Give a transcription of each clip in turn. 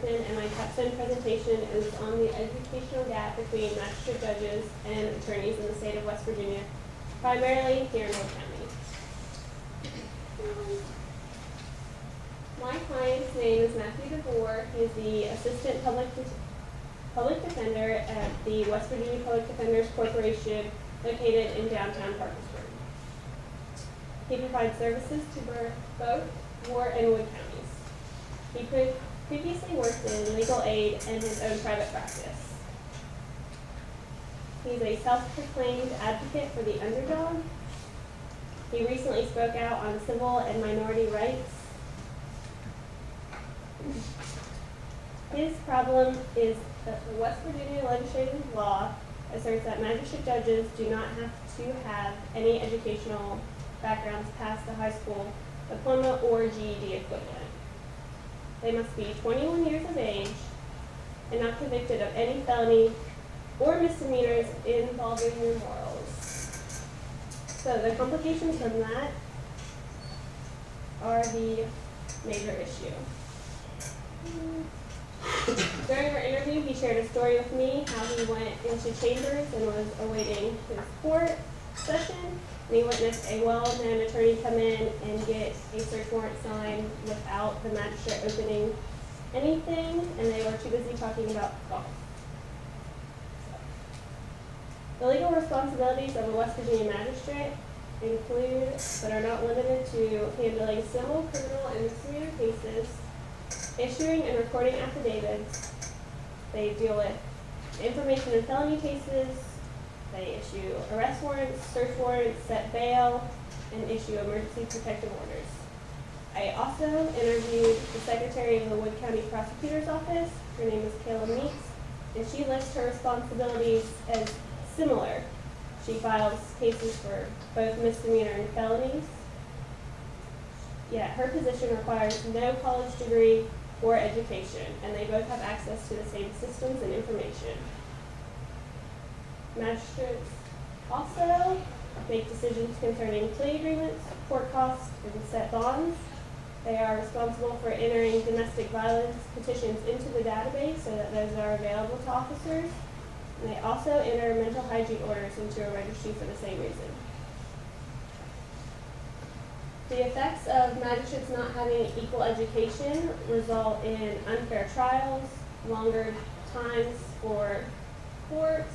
Rickman, and my capstone presentation is on the educational gap between magistrate judges and attorneys in the state of West Virginia, primarily here in Wood County. My client's name is Matthew DeVore. He is the Assistant Public Defender at the West Virginia Public Defenders Corporation located in downtown Parkersburg. He provides services to both Ward and Wood counties. He previously worked in legal aid and his own private practice. He's a self-proclaimed advocate for the underdog. He recently spoke out on civil and minority rights. His problem is that the West Virginia legislative law asserts that magistrate judges do not have to have any educational backgrounds past the high school diploma or GED equivalent. They must be 21 years of age and not convicted of any felony or misdemeanors involving your morals. So the complications from that are the major issue. During our interview, he shared a story with me how he went into chambers and was awaiting his court session, and he witnessed a well-known attorney come in and get a search warrant signed without the magistrate opening anything, and they were too busy talking about golf. The legal responsibilities of a West Virginia magistrate include, but are not limited to, handling civil, criminal, and misdemeanor cases, issuing and recording affidavits. They deal with information and felony cases. They issue arrest warrants, search warrants, set bail, and issue emergency protective orders. I also interviewed the secretary of the Wood County Prosecutor's Office. Her name is Kayla Meeks, and she lists her responsibilities as similar. She files cases for both misdemeanor and felonies. Yet her position requires no college degree or education, and they both have access to the same systems and information. Magistrates also make decisions concerning plea agreements, court costs, and set bonds. They are responsible for entering domestic violence petitions into the database so that those are available to officers. And they also enter mental hygiene orders into a registry for the same reason. The effects of magistrates not having equal education result in unfair trials, longer times for courts,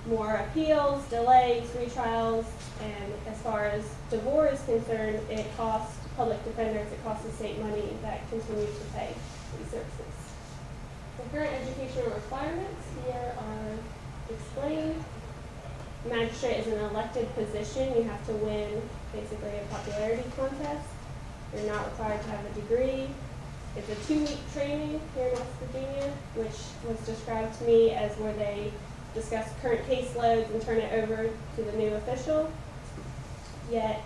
more appeals, delays, retrials, and as far as DeVore is concerned, it costs public defenders, it costs the state money that continues to pay these services. The current educational requirements here are explained. Magistrate is an elected position. You have to win basically a popularity contest. You're not required to have a degree. It's a 2-week training here in West Virginia, which was described to me as where they discuss current caseloads and turn it over to the new official. Yet,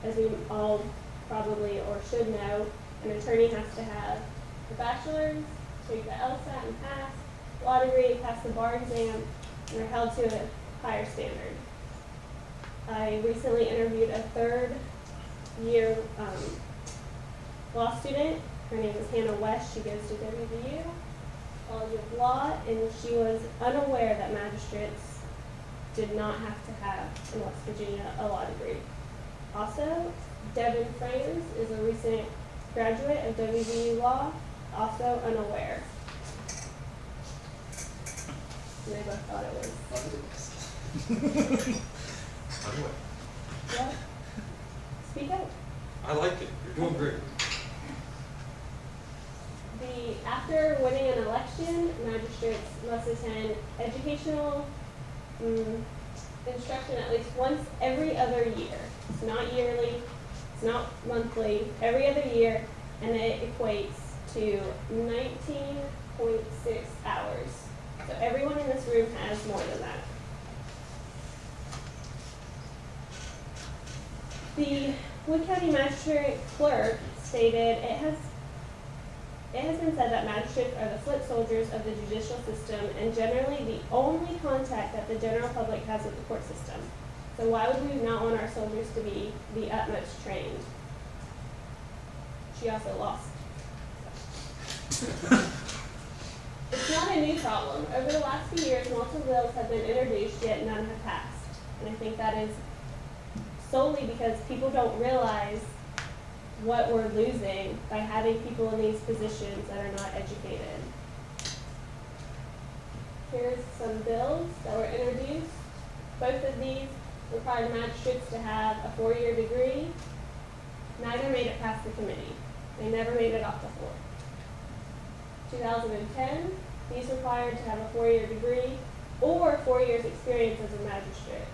as we all probably or should know, an attorney has to have a bachelor's, take the LSAT and pass, law degree, pass the bar exam, and they're held to a higher standard. I recently interviewed a 3rd-year law student. Her name is Hannah West. She goes to WVU College of Law, and she was unaware that magistrates did not have to have in West Virginia a law degree. Also, Devin Frames is a recent graduate of WVU Law, also unaware. And they both thought it was. What? Speak up. I like it. You're doing great. After winning an election, magistrates must attend educational instruction at least once every other year. It's not yearly, it's not monthly, every other year, and it equates to 19.6 hours. So everyone in this room has more than that. The Wood County Magistrate Clerk stated it has been said that magistrates are the foot soldiers of the judicial system and generally the only contact that the general public has with the court system. So why would we not want our soldiers to be the utmost trained? She also lost. It's not a new problem. Over the last few years, multiple bills have been introduced, yet none have passed. And I think that is solely because people don't realize what we're losing by having people in these positions that are not educated. Here's some bills that were introduced. Both of these required magistrates to have a 4-year degree. Neither made it past the committee. They never made it off the floor. 2010, these required to have a 4-year degree or 4 years experience as a magistrate.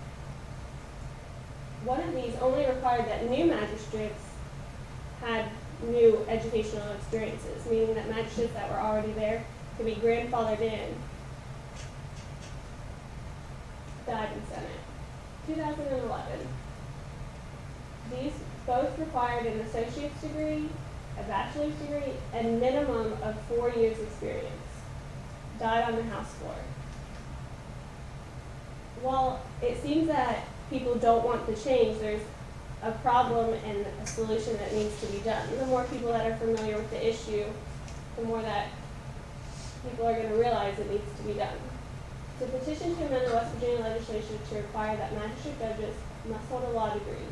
One of these only required that new magistrates had new educational experiences, meaning that magistrates that were already there could be grandfathered in. Died in Senate. 2011. These both required an associate's degree, a bachelor's degree, and minimum of 4 years experience. Died on the House floor. While it seems that people don't want the change, there's a problem and a solution that needs to be done. The more people that are familiar with the issue, the more that people are going to realize it needs to be done. To petition to amend the West Virginia legislation to require that magistrate judges must hold a law degree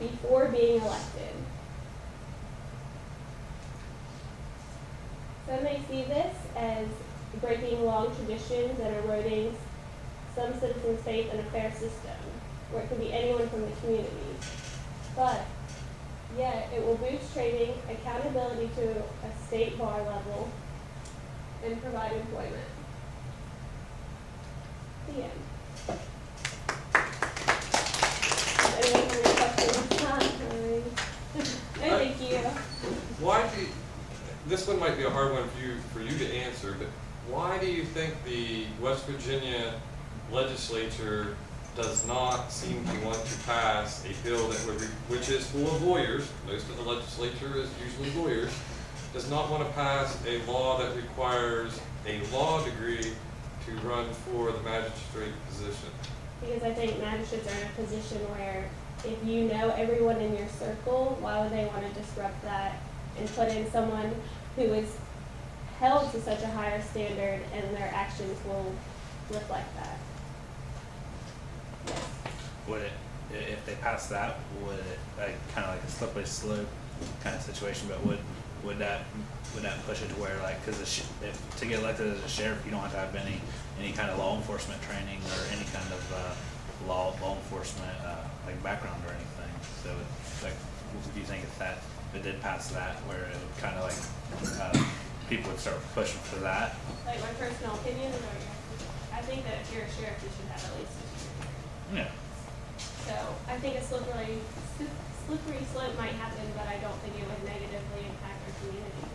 before being elected. Some may see this as breaking long traditions and eroding some citizens' faith in a fair system, where it can be anyone from the community. But yet it will boost training, accountability to a state bar level, and provide employment. The end. Does anyone have any questions? No, thank you. Why do you, this one might be a hard one for you to answer, but why do you think the West Virginia legislature does not seem to want to pass a bill that would, which is full of lawyers, most of the legislature is usually lawyers, does not want to pass a law that requires a law degree to run for the magistrate position? Because I think magistrates are in a position where if you know everyone in your circle, why would they want to disrupt that and put in someone who is held to such a higher standard and their actions will reflect that? Yes. Would it, if they pass that, would it, like, kind of like a slippery slope kind of situation, but would that push it to where, like, because to get elected as a sheriff, you don't have to have any kind of law enforcement training or any kind of law enforcement like background or anything. So, like, do you think if it did pass that, where it would kind of like people would start pushing for that? Like my personal opinion, is what you're asking? I think that if you're a sheriff, you should have at least a degree. Yeah. So I think a slippery slope might happen, but I don't think it would negatively impact our community.